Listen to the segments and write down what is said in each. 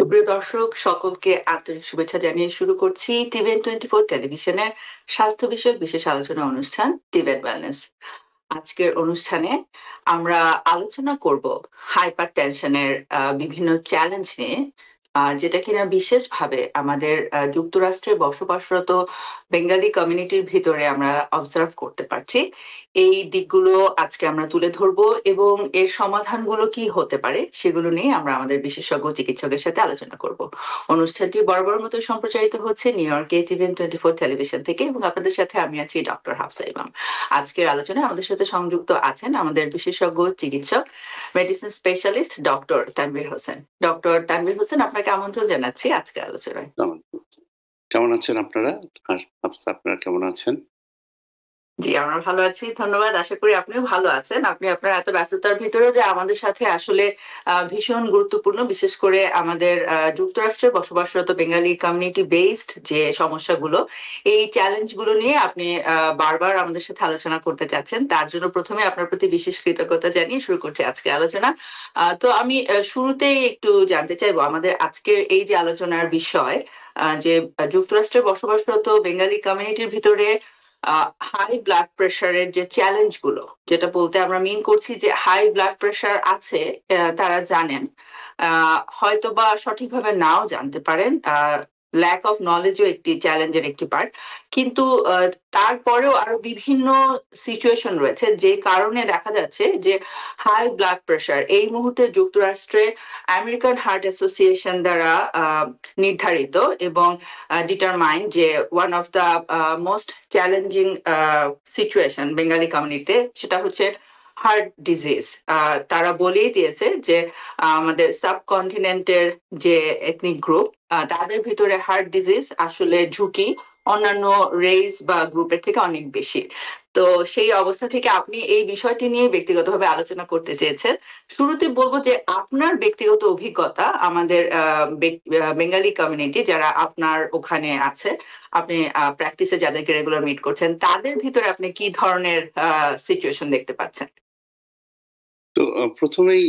সুপ্রিয় দর্শক সকলকে আন্তরিক শুভেচ্ছা জানিয়ে শুরু করছি TVN24 টেলিভিশনের স্বাস্থ্য বিষয়ক বিশেষ আলোচনা অনুষ্ঠান টিভেন ওয়েলনেস। আজকের অনুষ্ঠানে আমরা আলোচনা করব হাইপার টেনশনের বিভিন্ন চ্যালেঞ্জ নিয়ে, যেটা কিনা বিশেষভাবে আমাদের যুক্তরাষ্ট্রে বসবাসরত বেঙ্গালি কমিউনিটির ভিতরে আমরা অবজার্ভ করতে পারছি। এই দিকগুলো আজকে আমরা তুলে ধরবো এবং এর সমাধানগুলো কি হতে পারে সেগুলো নিয়ে আমরা আমাদের বিশেষজ্ঞ চিকিৎসকের সাথে আলোচনা করব। অনুষ্ঠানটি বরাবর মতো সম্প্রচারিত হচ্ছে নিউ ইয়র্কে TVN24 টেলিভিশন থেকে এবং আপনাদের সাথে আমি আছি ডক্টর হাফসা ইমাম। আজকের আলোচনায় আমাদের সাথে সংযুক্ত আছেন আমাদের বিশেষজ্ঞ চিকিৎসক medicine specialist doctor Tanvir Hossain. Doctor Tanvir Hossain, আপনাকে আমন্ত্রণ জানাচ্ছি আজকের আলোচনায়। কেমন আছেন আপনারা? আপনারা কেমন আছেন? জি, আমরা ভালো আছি, ধন্যবাদ। আশা করি আপনিও ভালো আছেন। আপনি আপনার এত ব্যস্ততার ভিতরেও যে আমাদের সাথে আসলে ভীষণ গুরুত্বপূর্ণ, বিশেষ করে আমাদের যুক্তরাষ্ট্রে বসবাসরত বেঙ্গালি কমিউনিটি বেসড যে সমস্যাগুলো, এই চ্যালেঞ্জগুলো নিয়ে আপনি বারবার আমাদের সাথে আলোচনা করতে চাচ্ছেন। তার জন্য প্রথমে আপনার প্রতি বিশেষ কৃতজ্ঞতা জানিয়ে শুরু করছি আজকে আলোচনা। তো আমি শুরুতেই একটু জানতে চাইবো আমাদের আজকের এই যে আলোচনার বিষয়, যে যুক্তরাষ্ট্রে বসবাসরত বেঙ্গালি কমিউনিটির ভিতরে হাই ব্লাড প্রেশারের যে চ্যালেঞ্জগুলো, যেটা বলতে আমরা মিন করছি যে হাই ব্লাড প্রেশার আছে, তারা জানেন, হয়তো বা সঠিকভাবে নাও জানতে পারেন। ল্যাক অফ নলেজও একটি চ্যালেঞ্জের একটি পার্ট, কিন্তু তারপরেও আরো বিভিন্ন সিচুয়েশন রয়েছে যে কারণে দেখা যাচ্ছে যে হাই ব্লাড প্রেশার এই মুহূর্তে যুক্তরাষ্ট্রে আমেরিকান হার্ট অ্যাসোসিয়েশন দ্বারা নির্ধারিত এবং ডিটারমাইন্ড যে one of the most challenging situation Bengali কমিউনিটিতে, সেটা হচ্ছে হার্ট ডিজিজ। তারা বলেই দিয়েছে যে আমাদের সাবকন্টিনেন্টের যে এথনিক গ্রুপ, তাদের ভিতরে হার্ট ডিজিজ আসলে ঝুঁকি অন্যান্য রেস বা গ্রুপের থেকে অনেক বেশি। তো সেই অবস্থা থেকে আপনি এই বিষয়টি নিয়ে ব্যক্তিগতভাবে আলোচনা করতে চেয়েছেন। শুরুতে বলবো যে আপনার ব্যক্তিগত অভিজ্ঞতা, আমাদের বেঙ্গালি কমিউনিটি যারা আপনার ওখানে আছে, আপনি প্র্যাকটিসে যাদেরকে রেগুলার মিট করছেন, তাদের ভিতরে আপনি কি ধরনের সিচুয়েশন দেখতে পাচ্ছেন? তো প্রথমেই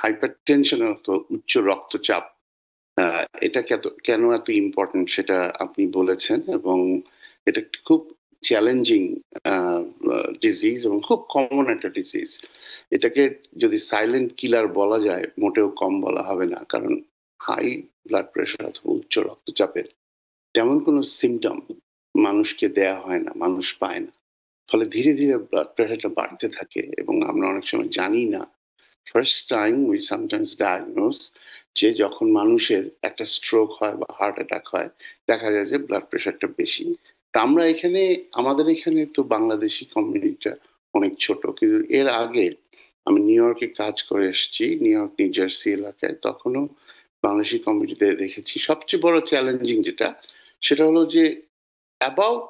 হাইপার টেনশন অর্থ উচ্চ রক্তচাপ, এটা কেন এত ইম্পর্টেন্ট সেটা আপনি বলেছেন, এবং এটা খুব চ্যালেঞ্জিং ডিজিজ এবং খুব কমন একটা ডিজিজ। এটাকে যদি সাইলেন্ট কিলার বলা যায় মোটেও কম বলা হবে না, কারণ হাই ব্লাড প্রেশার অথবা উচ্চ রক্তচাপের তেমন কোনো সিমটম মানুষকে দেয়া হয় না, মানুষ পায় না। ফলে ধীরে ধীরে ব্লাড প্রেশারটা বাড়তে থাকে এবং আমরা অনেক সময় জানি না। First time we sometimes diagnose যে যখন মানুষের একটা স্ট্রোক হয় বা হার্ট অ্যাটাক হয়, দেখা যায় যে ব্লাড প্রেশারটা বেশি। তা আমরা এখানে, আমাদের এখানে তো বাংলাদেশি কমিউনিটিটা অনেক ছোট, কিন্তু এর আগে আমি নিউ ইয়র্কে কাজ করে এসেছি, নিউ ইয়র্ক নিউ জার্সি এলাকায়, তখনও বাংলাদেশি কমিউনিটিতে দেখেছি সবচেয়ে বড় চ্যালেঞ্জিং যেটা, সেটা হলো যে অ্যাবাউট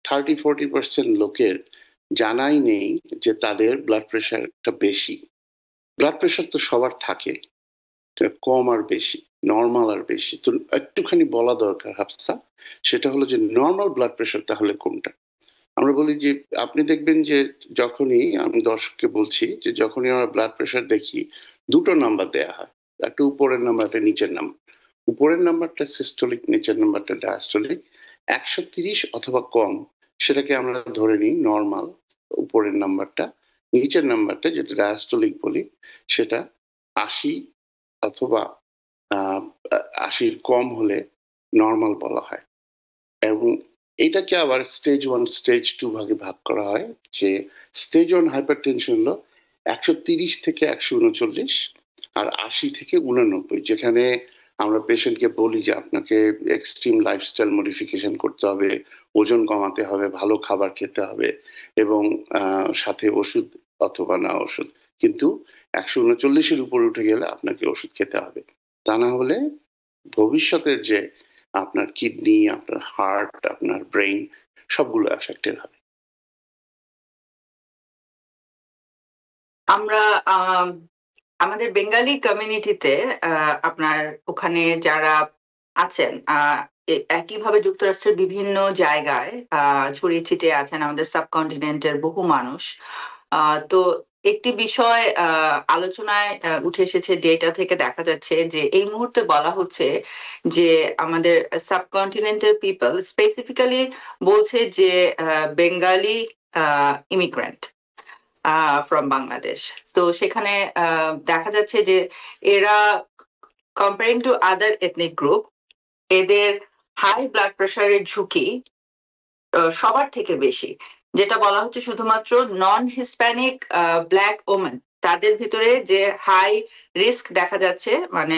30-40% লোকের জানাই নেই যে তাদের ব্লাড প্রেশারটা বেশি। ব্লাড প্রেশার তো সবার থাকে, কম আর বেশি, নর্মাল আর বেশি। তো একটুখানি বলা দরকার হাফসা, সেটা হলো যে নর্মাল ব্লাড প্রেশার তাহলে কোনটা। আমরা বলি যে আপনি দেখবেন যে যখনই আমি দর্শককে বলছি যে যখনই আমরা ব্লাড প্রেশার দেখি, দুটো নাম্বার দেয়া হয়, একটা উপরের নাম্বার, একটা নিচের নাম্বার। উপরের নাম্বারটা সিস্টোলিক, নিচের নাম্বারটা ডায়াস্টোলিক। 130 অথবা কম সেটাকে আমরা ধরে নিই নর্মাল উপরের নাম্বারটা। নিচের নাম্বারটা যেটা ডায়াস্টোলিক বলি, সেটা 80 অথবা 80 কম হলে নর্মাল বলা হয়। এবং এটাকে আবার স্টেজ 1 স্টেজ 2 ভাগে ভাগ করা হয়। যে স্টেজ 1 হাইপার টেনশন হলো 130 থেকে 139 আর 80 থেকে 89, যেখানে আমরা পেশেন্টকে বলি যে আপনাকে এক্সট্রিম লাইফস্টাইল মডিফিকেশন করতে হবে, ওজন কমাতে হবে, ভালো খাবার খেতে হবে এবং সাথে ওষুধ অথবা না ওষুধ, কিন্তু 139-এর উপরে উঠে গেলে আপনাকে ওষুধ খেতে হবে। তা না হলে ভবিষ্যতের যে আপনার কিডনি, আপনার হার্ট, আপনার ব্রেইন সবগুলো এফেক্টেড হবে। আমরা আমাদের বেঙ্গালি কমিউনিটিতে আপনার ওখানে যারা আছেন, একইভাবে যুক্তরাষ্ট্রের বিভিন্ন জায়গায় ছড়িয়ে ছিটিয়ে আছেন আমাদের সাবকন্টিনেন্টের বহু মানুষ। তো একটি বিষয় আলোচনায় উঠে এসেছে, ডেটা থেকে দেখা যাচ্ছে যে এই মুহূর্তে বলা হচ্ছে যে আমাদের সাবকন্টিনেন্টের পিপল স্পেসিফিক্যালি বলছে যে বেঙ্গালি ইমিগ্রেন্ট ফ্রম বাংলাদেশ। তো সেখানে দেখা যাচ্ছে যে এরা comparing to other ethnic group, এদের হাই ব্লাড প্রেশারের ঝুঁকি সবার থেকে বেশি। যেটা বলা হচ্ছে শুধুমাত্র নন হিসপ্যানিক ব্ল্যাক ওমেন, তাদের ভিতরে যে হাই রিস্ক দেখা যাচ্ছে, মানে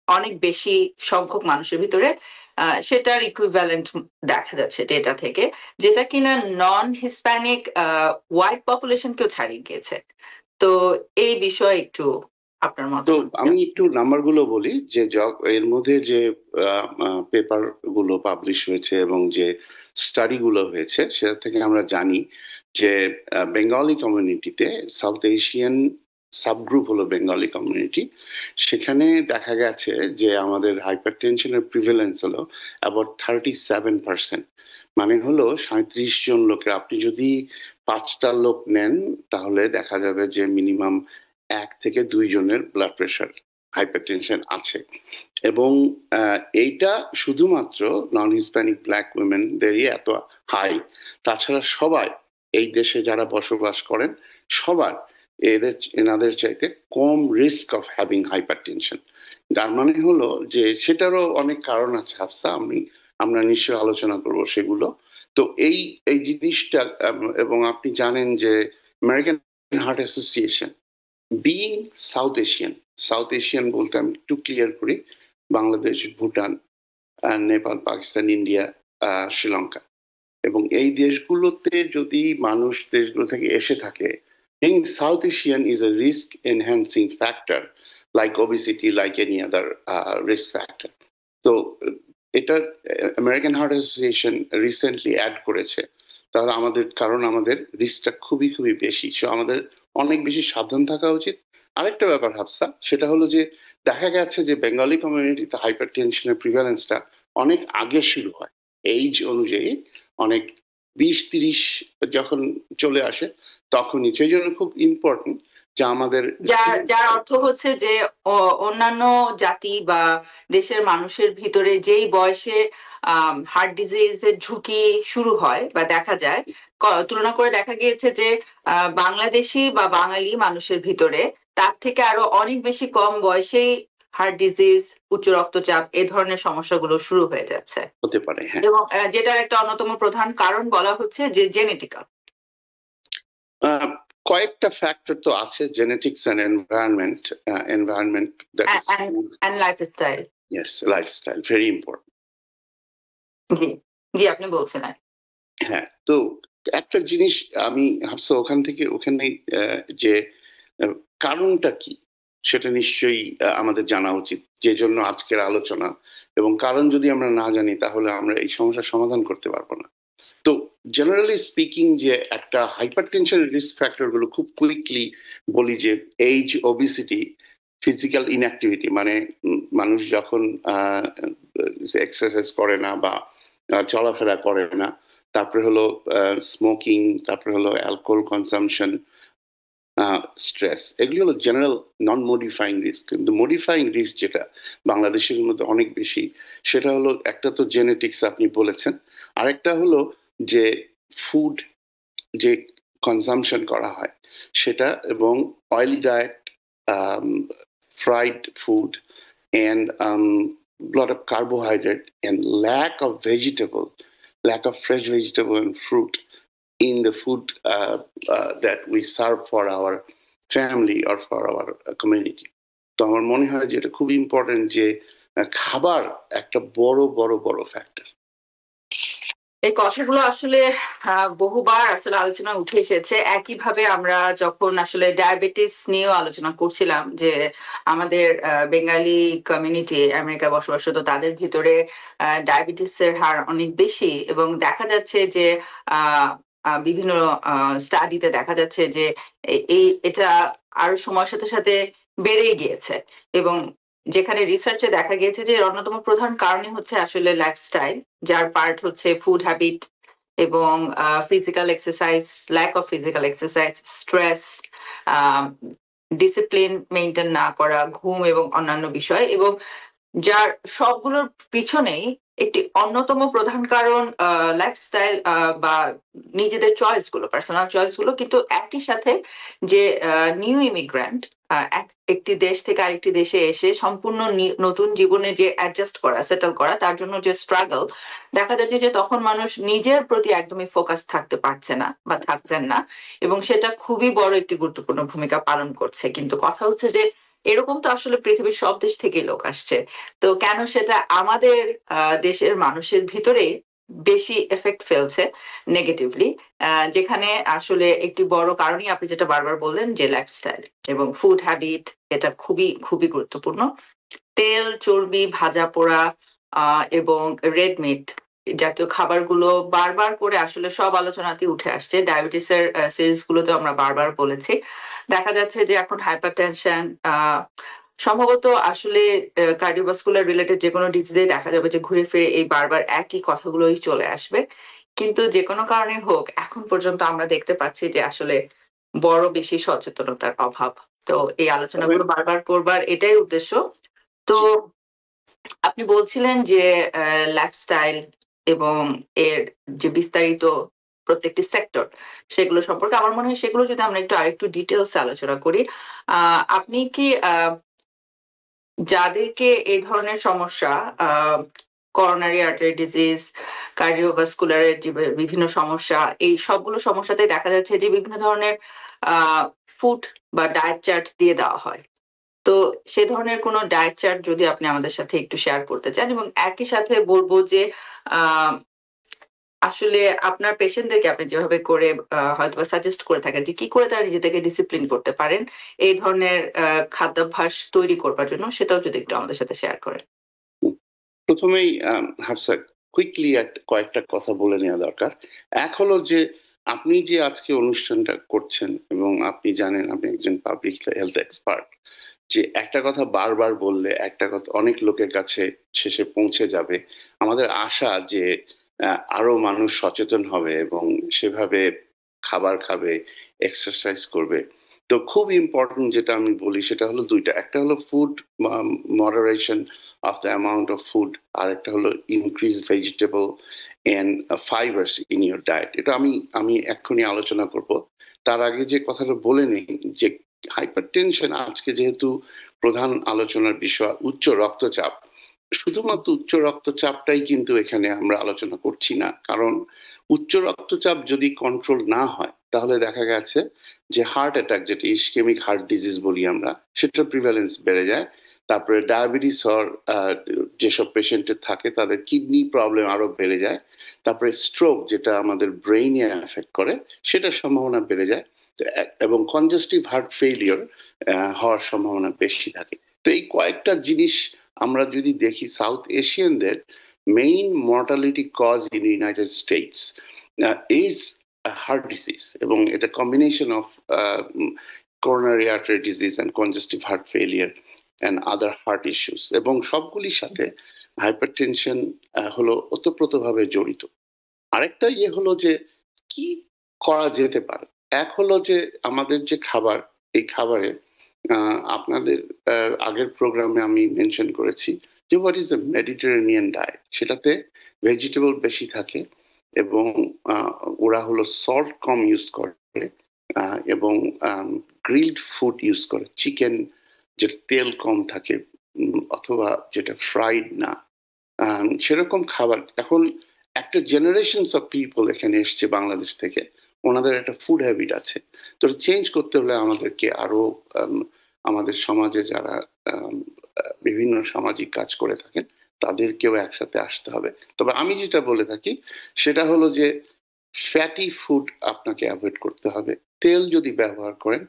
অনেক বেশি সংখ্যক মানুষের ভিতরে সেটার ইকুইভ্যালেন্ট দেখা যাচ্ছে ডেটা থেকে, যেটা কিনা নন হিসপ্যানিক হোয়াইট পপুলেশনকেও ছাড়িয়ে গিয়েছে। তো এই বিষয়ে একটু আপনার তো মতামত। আমি একটু নাম্বারগুলো বলি যে এর মধ্যে যে পেপার গুলো পাবলিশ হয়েছে এবং যে স্টাডি গুলো হয়েছে সেটা থেকে আমরা জানি যে বেঙ্গলি কমিউনিটিতে, সাউথ এশিয়ান সাবগ্রুপ হলো বেঙ্গলি কমিউনিটি, সেখানে দেখা গেছে যে আমাদের হাইপার টেনশনের প্রিভেলেন্স হলো অ্যাবাউট 37%। মানে হলো 37 জন লোকের আপনি যদি 5টা লোক নেন তাহলে দেখা যাবে যে মিনিমাম 1 থেকে 2 জনের ব্লাড প্রেশার হাইপারটেনশন আছে। এবং এইটা শুধুমাত্র নন হিসপ্যানিক ব্ল্যাক উইমেনদেরই এত হাই, তাছাড়া সবাই এই দেশে যারা বসবাস করেন সবার এনাদের চাইতে কম রিস্ক অফ হ্যাভিং হাইপারটেনশন। যার মানে হলো যে সেটারও অনেক কারণ আছে হাফসা, আমরা নিশ্চয় আলোচনা করব সেগুলো। তো এই এই জিনিসটা এবং আপনি জানেন যে American Heart association being south Asian বলতে আমি একটু ক্লিয়ার করি, বাংলাদেশ, ভুটান, নেপাল, পাকিস্তান, ইন্ডিয়া, শ্রীলঙ্কা, এবং এই দেশগুলোতে যদি মানুষ দেশগুলো থেকে এসে থাকে, being South Asian is a risk enhancing factor like obesity, like any other risk factor. তো এটা American Heart Association recently add করেছে, তাহলে কারণ আমাদের রিস্কটা খুবই খুবই বেশি, সো আমাদের অনেক বেশি সাবধান থাকা উচিত। আরেকটা ব্যাপার হাফসা, সেটা হলো যে দেখা গেছে যে বেঙ্গলি কমিউনিটিতে হাইপার টেনশনের প্রিভ্যালেন্সটা অনেক আগে শুরু হয়, এইজ অনুযায়ী অনেক 20-30 যখন চলে আসে তখনই, সেই জন্য খুব ইম্পর্টেন্ট যে আমাদের যার অর্থ হচ্ছে যে অন্যান্য জাতি বা দেশের মানুষের ভিতরে যেই বয়সে হার্ট ডিজিজের ঝুঁকি শুরু হয় বা দেখা যায়, তুলনা করে দেখা গিয়েছে যে বাংলাদেশি বা বাঙালি মানুষের ভিতরে তার থেকে আরো অনেক বেশি কম বয়সেই হার্ট ডিজিজ, উচ্চ রক্তচাপ এই ধরনের সমস্যাগুলো শুরু হয়ে যাচ্ছে হতে পারে। হ্যাঁ, এবং যেটার একটা অন্যতম প্রধান কারণ বলা হচ্ছে যে জেনেটিক্যাল। কয়েকটা ফ্যাক্টর তো আছে, genetics and environment, that is food and lifestyle. Yes, lifestyle very important. জি জি, আপনি বলছেন। হ্যাঁ, তো একটা জিনিস আমি ভাবছি ওখানে যে কারণটা কি সেটা নিশ্চয়ই আমাদের জানা উচিত, যে জন্য আজকের আলোচনা। এবং কারণ যদি আমরা না জানি তাহলে আমরা এই সমস্যার সমাধান করতে পারবো না। তো জেনারেলি স্পিকিং, যে একটা হাইপার টেনশনের রিস্ক ফ্যাক্টর গুলো খুব কুইকলি বলি, যে এইজ, ওবিসিটি, ফিজিক্যাল ইনঅ্যাক্টিভিটি, মানে মানুষ যখন এক্সারসাইজ করে না বা চলাফেরা করে না, তারপরে হলো স্মোকিং, তারপরে হলো অ্যালকোহল কনসামশন, স্ট্রেস, এগুলি হলো জেনারেল নন মডিফাইং রিস্ক। কিন্তু মডিফাইং রিস্ক যেটা বাংলাদেশের মধ্যে অনেক বেশি, সেটা হলো একটা তো জেনেটিক্স আপনি বলেছেন, আরেকটা হলো যে ফুড যে কনজামশন করা হয় সেটা, এবং oily diet, fried food, and lot of carbohydrate and lack of fresh vegetable and fruit in the food that we serve for our family or for our community. তো আমার মনে হয় যে এটা খুব ইম্পর্টেন্ট, যে খাবার একটা বড় বড় বড় ফ্যাক্টর। এই কথাগুলো আসলে বহুবার আসলে আলোচনা উঠে এসেছে। একইভাবে আমরা যখন আসলে ডায়াবেটিস নিয়েও আলোচনা করছিলাম, যে আমাদের বেঙ্গালি কমিউনিটি আমেরিকা বসবাসরত, তাদের ভিতরে ডায়াবেটিসের হার অনেক বেশি, এবং দেখা যাচ্ছে যে বিভিন্ন স্টাডিতে দেখা যাচ্ছে যে এটা আরো সময়ের সাথে সাথে বেড়েই গিয়েছে। এবং যেখানে রিসার্চে দেখা গিয়েছে যে অন্যতম প্রধান কারণই হচ্ছে আসলে লাইফস্টাইল, যার পার্ট হচ্ছে ফুড হ্যাবিট, এবং physical exercise, lack of physical exercise, stress, discipline maintain না করা, ঘুম এবং অন্যান্য বিষয়, এবং যার সবগুলোর পিছনেই একটি অন্যতম প্রধান কারণ লাইফস্টাইল বা নিজেদের চয়েস গুলো, পার্সোনাল চয়েস গুলো। কিন্তু একই সাথে যে নিউ ইমিগ্রান্ট একটি দেশ থেকে আরেকটি দেশে এসে সম্পূর্ণ নতুন জীবনে যে অ্যাডজাস্ট করা, সেটেল করা, তার জন্য যে স্ট্রাগল, দেখা যাচ্ছে যে তখন মানুষ নিজের প্রতি একদমই ফোকাস থাকতে পারছে না বা থাকছেন না, এবং সেটা খুবই বড় একটি গুরুত্বপূর্ণ ভূমিকা পালন করছে। কিন্তু কথা হচ্ছে যে এরকম তো আসলে পৃথিবীর সব দেশ থেকেই লোক আসছে, তো কেন সেটা আমাদের দেশের মানুষের ভিতরে বেশি এফেক্ট ফেলছে নেগেটিভলি, যেখানে আসলে একটি বড় কারণই আপনি যেটা বারবার বললেন যে লাইফস্টাইল এবং ফুড হ্যাবিট, এটা খুবই খুবই গুরুত্বপূর্ণ। তেল, চর্বি, ভাজা পোড়া এবং রেড মিট জাতীয় খাবারগুলো বারবার করে আসলে সব আলোচনাতে উঠে আসছে। ডায়াবেটিসের সিরিজ গুলোতে আমরা বারবার বলেছি। দেখা যাচ্ছে যে এখন হাইপারটেনশন, সম্ভবত আসলে কার্ডিওভাস্কুলার রিলেটেড যে কোনো ডিজিজে দেখা যাবে যে ঘুরে ফিরে এই বারবার একই কথাগুলোই চলে আসবে। কিন্তু যে কোনো কারণে হোক, এখন পর্যন্ত আমরা দেখতে পাচ্ছি যে আসলে বড় বেশি সচেতনতার অভাব। তো এই আলোচনাগুলো বারবার করবার এটাই উদ্দেশ্য। তো আপনি বলছিলেন যে লাইফস্টাইল এবং এর যে বিস্তারিত প্রত্যেকটি সেক্টর, সেগুলো সম্পর্কে আমার মনে হয় সেগুলো যদি আমরা একটু আরেকটু ডিটেলস আলোচনা করি। আপনি কি যাদেরকে এই ধরনের সমস্যা, করোনারি আর্টারি ডিজিজ, কার্ডিওভাস্কুলারের যে বিভিন্ন সমস্যা, এই সবগুলো সমস্যাতে দেখা যাচ্ছে যে বিভিন্ন ধরনের ফুড বা ডায়েট চার্ট দিয়ে দেওয়া হয়। তো সে ধরনের কোনো ডায়েট চার্ট যদি আপনি আমাদের সাথে একটু শেয়ার করতে চান, এবং একই সাথে বলবো যে আহ আসলে আপনার পেশেন্টদেরকে আপনি যেভাবে করে হয়তোবা সাজেস্ট করে থাকেন যে কি করে তারা নিজেদেরকে ডিসিপ্লিন করতে পারেন এই ধরনের খাদ্যাভ্যাস তৈরি করবার জন্য, সেটাও যদি একটু আমাদের সাথে শেয়ার করেন। প্রথমেই হাফসা কুইকলি কয়েকটা কথা বলে নেওয়া দরকার। এক হলো যে আপনি যে আজকে অনুষ্ঠানটা করছেন এবং আপনি জানেন আপনি একজন পাবলিক হেলথ এক্সপার্ট, যে একটা কথা বারবার বললে একটা কথা অনেক লোকের কাছে শেষে পৌঁছে যাবে। আমাদের আশা যে আরো মানুষ সচেতন হবে এবং সেভাবে খাবার খাবে, এক্সারসাইজ করবে। তো খুব ইম্পর্টেন্ট যেটা আমি বলি সেটা হলো দুইটা, একটা হলো food moderation of the amount of food, আর একটা হলো increase vegetable and fibres in your diet. এটা আমি এক্ষুনি আলোচনা করব। তার আগে যে কথাটা বলে নিই যে হাইপারটেনশন আজকে যেহেতু প্রধান আলোচনার বিষয় উচ্চ রক্তচাপ, শুধুমাত্র উচ্চ রক্তচাপটাই কিন্তু এখানে আমরা আলোচনা করছি না, কারণ উচ্চ রক্তচাপ যদি কন্ট্রোল না হয় তাহলে দেখা গেছে যে হার্ট অ্যাটাক, যেটা ইসকেমিক হার্ট ডিজিজ বলি আমরা, সেটার প্রিভ্যালেন্স বেড়ে যায়। তারপরে ডায়াবেটিস হওয়ার যেসব পেশেন্টের থাকে তাদের কিডনি প্রবলেম আরো বেড়ে যায়। তারপরে স্ট্রোক, যেটা আমাদের ব্রেইনে এফেক্ট করে, সেটার সম্ভাবনা বেড়ে যায়। এবং কনজেস্টিভ হার্ট ফেইলিওর হওয়ার সম্ভাবনা বেশি থাকে। তো এই কয়েকটা জিনিস আমরা যদি দেখি, সাউথ এশিয়ানদের main mortality cause in United States is heart disease, এবং এটা combination of coronary artery disease and congestive heart failure and other heart issues, এবং সবগুলির সাথে হাইপারটেনশন হলো ওতপ্রোতভাবে জড়িত। আরেকটা হলো যে কি করা যেতে পারে। এক হলো যে আমাদের যে খাবার, এই খাবারে আপনাদের আগের প্রোগ্রামে আমি মেনশন করেছি যে what is a Mediterranean diet, সেটাতে ভেজিটেবল বেশি থাকে এবং ওরা হলো সল্ট কম ইউজ করে এবং গ্রিলড ফুড ইউজ করে, চিকেন যেটা তেল কম থাকে অথবা যেটা ফ্রাইড না, সেরকম খাবার। এখন একটা জেনারেশনস অফ পিপল এখানে এসছে বাংলাদেশ থেকে, ওনাদের একটা ফুড হ্যাবিট আছে। তো চেঞ্জ করতে হলে আমাদেরকে আরো আমাদের সমাজে যারা বিভিন্ন সামাজিক কাজ করে থাকেন তাদেরকেও একসাথে আসতে হবে। তবে আমি যেটা বলে থাকি সেটা হলো যে ফ্যাটি ফুড আপনাকে অ্যাভয়েড করতে হবে। তেল যদি ব্যবহার করেন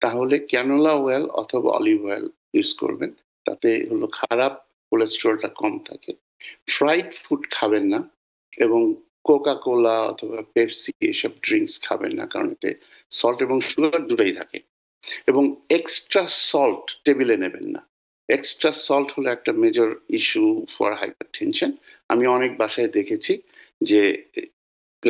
তাহলে ক্যানোলা অয়েল অথবা অলিভ অয়েল ইউজ করবেন, তাতে হলো খারাপ কোলেস্টেরলটা কম থাকে। ফ্রাইড ফুড খাবেন না, এবং কোকা কোলা অথবা পেপসি এসব ড্রিঙ্কস খাবেন না, কারণ এতে সল্ট এবং সুগার দুটোই থাকে। এবং এক্সট্রা সল্ট টেবিলে নেবেন না। এক্সট্রা সল্ট হলো একটা মেজর ইস্যু ফর হাইপারটেনশন। আমি অনেক বাসায় দেখেছি যে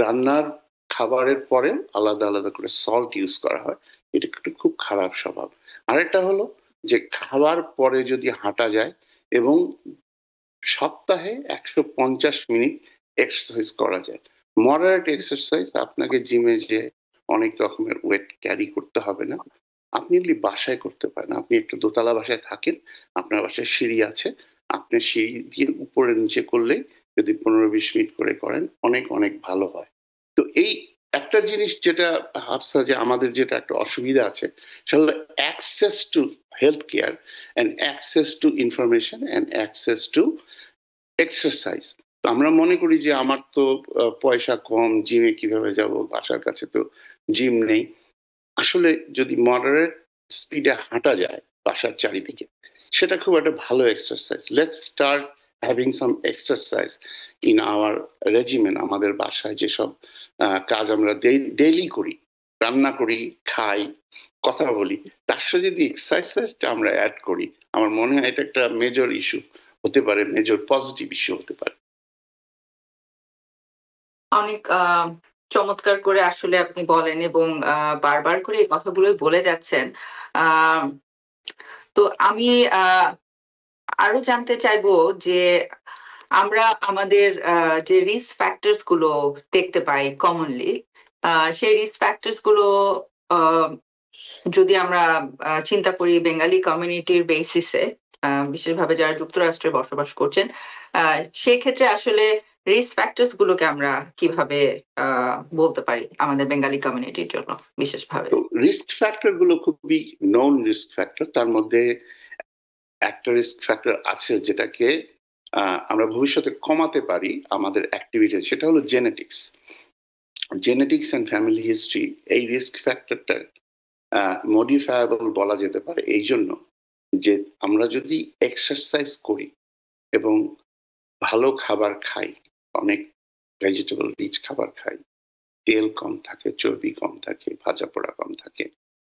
রান্নার খাবারের পরে আলাদা আলাদা করে সল্ট ইউজ করা হয়, এটা একটু খুব খারাপ স্বভাব। আরেকটা হলো যে খাবার পরে যদি হাঁটা যায় এবং সপ্তাহে 150 মিনিট এক্সারসাইজ করা যায়। মডারেট এক্সারসাইজ, আপনাকে জিমে যে অনেক রকমের ওয়েট ক্যারি করতে হবে না, আপনি এগুলি বাসায় করতে পারেন। আপনি একটা দোতলা বাসায় থাকেন, আপনার বাসায় সিঁড়ি আছে, আপনি সিঁড়ি দিয়ে উপরে নিচে করলে যদি 15-20 মিনিট করে করেন অনেক অনেক ভালো হয়। তো এই একটা জিনিস যেটা হাফসা, যে আমাদের যেটা একটা অসুবিধা আছে সেটা হলো access to health care and access to information and access to exercise. আমরা মনে করি যে আমার তো পয়সা কম, জিমে কিভাবে যাব, বাসার কাছে তো জিম নেই। আসলে যদি মডারেট স্পিডে হাঁটা যায় বাসার চারিদিকে, সেটা খুব একটা ভালো exercise. Let's start having some exercise in our regimen. আমাদের বাসায় যেসব কাজ আমরা ডেইলি করি, রান্না করি, খাই, কথা বলি, তার সাথে যদি এক্সারসাইজটা আমরা অ্যাড করি, আমার মনে হয় এটা একটা মেজর ইস্যু হতে পারে, মেজর পজিটিভ ইস্যু হতে পারে। অনেক চমৎকার করে আসলে আপনি বলেন এবং বারবার করে এই কথাগুলোই বলে যাচ্ছেন। আহ তো আমি আরো জানতে চাইবো যে আমরা আমাদের যে রিস্ক ফ্যাক্টরস গুলো দেখতে পাই কমনলি, সেই রিস্ক ফ্যাক্টরস গুলো আহ, যদি আমরা চিন্তা করি বেঙ্গালি কমিউনিটির বেসিসে, বিশেষভাবে যারা যুক্তরাষ্ট্রে বসবাস করছেন, সেক্ষেত্রে আসলে রিস্ক ফ্যাক্টরস গুলোকে আমরা কিভাবে বলতে পারি আমাদের বেঙ্গালি কমিউনিটির জন্য বিশেষভাবে? তো রিস্ক ফ্যাক্টর গুলো খুবই নন রিস্ক ফ্যাক্টর। তার মধ্যে একটা রিস্ক ফ্যাক্টর আছে যেটাকে আমরা ভবিষ্যতে কমাতে পারি আমাদের অ্যাক্টিভিটি, সেটা হলো genetics. Genetics and family history, এই রিস্ক ফ্যাক্টরটা মডিফায়াবল বলা যেতে পারে এই জন্য যে আমরা যদি এক্সারসাইজ করি এবং ভালো খাবার খাই, অনেক ভেজিটেবল রিচ খাবার খাই, তেল কম থাকে, চর্বি কম থাকে, ভাজা পোড়া কম থাকে,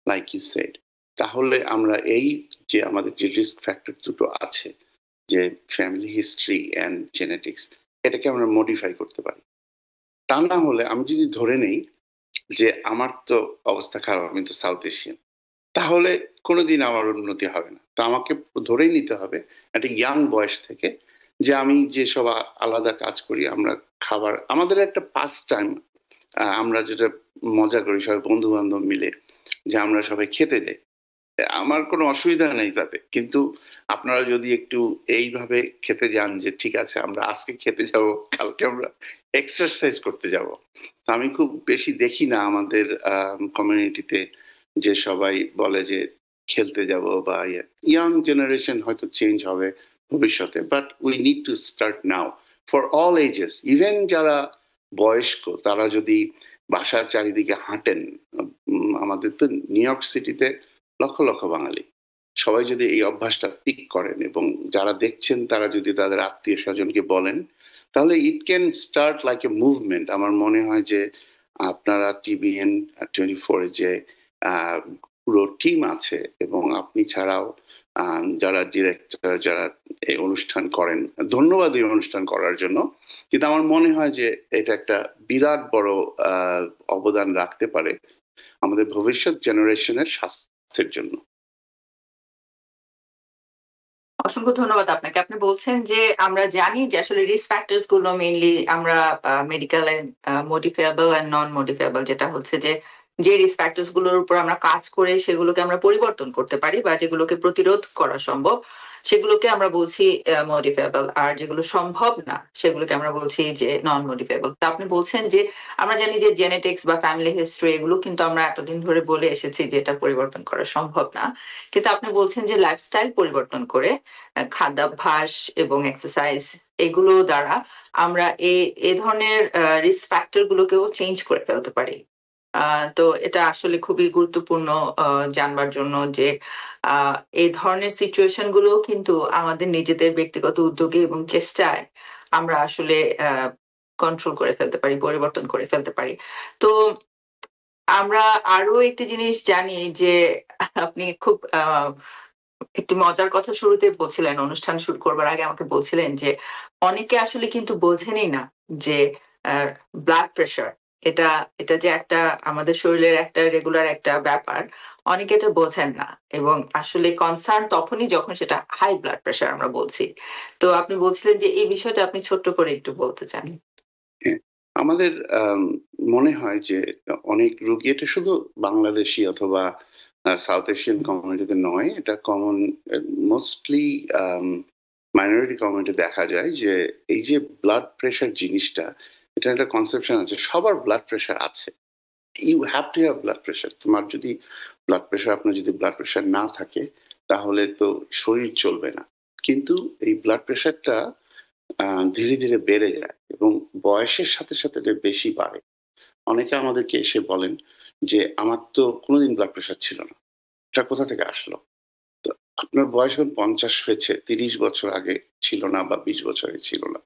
লাইক ইউ সেড, তাহলে আমরা এই যে আমাদের যে রিস্ক ফ্যাক্টর দুটো আছে, যে ফ্যামিলি হিস্ট্রি অ্যান্ড জেনেটিক্স, এটাকে আমরা মডিফাই করতে পারি। তা না হলে আমি যদি ধরে নেই যে আমার তো অবস্থা খারাপ, আমি তো সাউথ এশিয়ান, তাহলে কোনোদিন আমার উন্নতি হবে না। তো আমাকে ধরেই নিতে হবে একটা ইয়াং বয়স থেকে যে আমি যেসব আলাদা কাজ করি, আমরা খাবার, আমাদের একটা পাস টাইম, আমরা যেটা মজা করি সবাই বন্ধু বান্ধব মিলে, যে আমরা সবাই খেতে যাই, আমার কোনো অসুবিধা নেই তাতে। কিন্তু আপনারা যদি একটু এইভাবে খেতে যান যে ঠিক আছে আমরা আজকে খেতে যাব, কালকে আমরা এক্সারসাইজ করতে যাব। আমি খুব বেশি দেখি না আমাদের কমিউনিটিতে যে সবাই বলে যে খেলতে যাব বা ইয়াং জেনারেশন হয়তো চেঞ্জ হবে ভবিষ্যতে, but we need to start now for all ages. Even যারা বয়স্ক তারা যদি বাসার চারিদিকে হাঁটেন, আমাদের তো নিউ ইয়র্ক সিটিতে লক্ষ লক্ষ বাঙালি, সবাই যদি এই অভ্যাসটা পিক করেন এবং যারা দেখছেন তারা যদি তাদের আত্মীয় স্বজনকে বলেন, তাহলে it can start like a movement. আমার মনে হয় যে আপনারা টিভিএন 24 যে পুরো টিম আছে এবং আপনি ছাড়াও যারা ডিরেক্টর, যারা এই অনুষ্ঠান করেন, ধন্যবাদ এই অনুষ্ঠান করার জন্য। কিন্তু আমার মনে হয় যে এটা একটা বিরাট বড় অবদান রাখতে পারে আমাদের ভবিষ্যৎ জেনারেশনের স্বাস্থ্যের জন্য। অসংখ্য ধন্যবাদ আপনাকে। আপনি বলছেন যে আমরা জানি যে আসলে রিস্ক ফ্যাক্টরস গুলো মেইনলি আমরা মেডিকেল মডিফায়াবল এন্ড নন মডিফায়াবল, যেটা হচ্ছে যে যে রিস্ক ফ্যাক্টরস গুলোর উপর আমরা কাজ করে সেগুলোকে আমরা পরিবর্তন করতে পারি বা যেগুলোকে প্রতিরোধ করা সম্ভব সেগুলোকে আমরা বলছি মডিফায়াবল, আর যেগুলো সম্ভব না সেগুলোকে আমরা বলছি যে নন মডিফায়াবল। তা আপনি বলছেন যে আমরা জানি যে জেনেটিক্স বা ফ্যামিলি হিস্ট্রি এগুলো কিন্তু আমরা এতদিন ধরে বলে এসেছি যে এটা পরিবর্তন করা সম্ভব না, কিন্তু আপনি বলছেন যে লাইফস্টাইল পরিবর্তন করে খাদ্যাভ্যাস এবং এক্সারসাইজ এগুলো দ্বারা আমরা এ ধরনের রিস্ক ফ্যাক্টর গুলোকেও চেঞ্জ করে ফেলতে পারি। তো এটা আসলে খুবই গুরুত্বপূর্ণ জানবার জন্য যে এই ধরনের সিচুয়েশন গুলো কিন্তু আমাদের নিজেদের ব্যক্তিগত উদ্যোগে এবং চেষ্টায় আমরা আসলে কন্ট্রোল করে ফেলতে পারি, পরিবর্তন করে ফেলতে পারি। তো আমরা আরো একটি জিনিস জানি যে আপনি খুব একটি মজার কথা শুরুতে বলছিলেন, অনুষ্ঠান শুরু করবার আগে আমাকে বলছিলেন যে অনেকে আসলে কিন্তু বোঝেনই না যে ব্লাড প্রেশার, এটা এটা যে একটা আমাদের শরীরের একটা রেগুলার একটা ব্যাপার, অনেকে এটা বোঝেন না এবং আসলে কনসার্ন তখনই যখন সেটা হাই ব্লাড প্রেশার আমরা বলছি। তো আপনি বলছিলেন যে এই বিষয়টা আপনি ছোট্ট করে একটু বলতে চান। হ্যাঁ, আমাদের মনে হয় যে অনেক রোগী, এটা শুধু বাংলাদেশি অথবা সাউথ এশিয়ান কমিউনিটিতে নয়, এটা কমন, মোস্টলি মাইনরিটি কমিউনিটি দেখা যায় যে এই যে ব্লাড প্রেশার জিনিসটা, এটা একটা কনসেপশন আছে সবার ব্লাড প্রেশার আছে। You have to have blood pressure. তোমার যদি ব্লাড প্রেশার, আপনার যদি ব্লাড প্রেশার না থাকে তাহলে তো শরীর চলবে না। কিন্তু এই ব্লাড প্রেশারটা ধীরে ধীরে বেড়ে যায় এবং বয়সের সাথে সাথে এটা বেশি বাড়ে। অনেকে আমাদেরকে এসে বলেন যে আমার তো কোনোদিন ব্লাড প্রেশার ছিল না, এটা কোথা থেকে আসলো? তো আপনার বয়স এখন 50 হয়েছে, 30 বছর আগে ছিল না বা 20 বছর আগে ছিল না।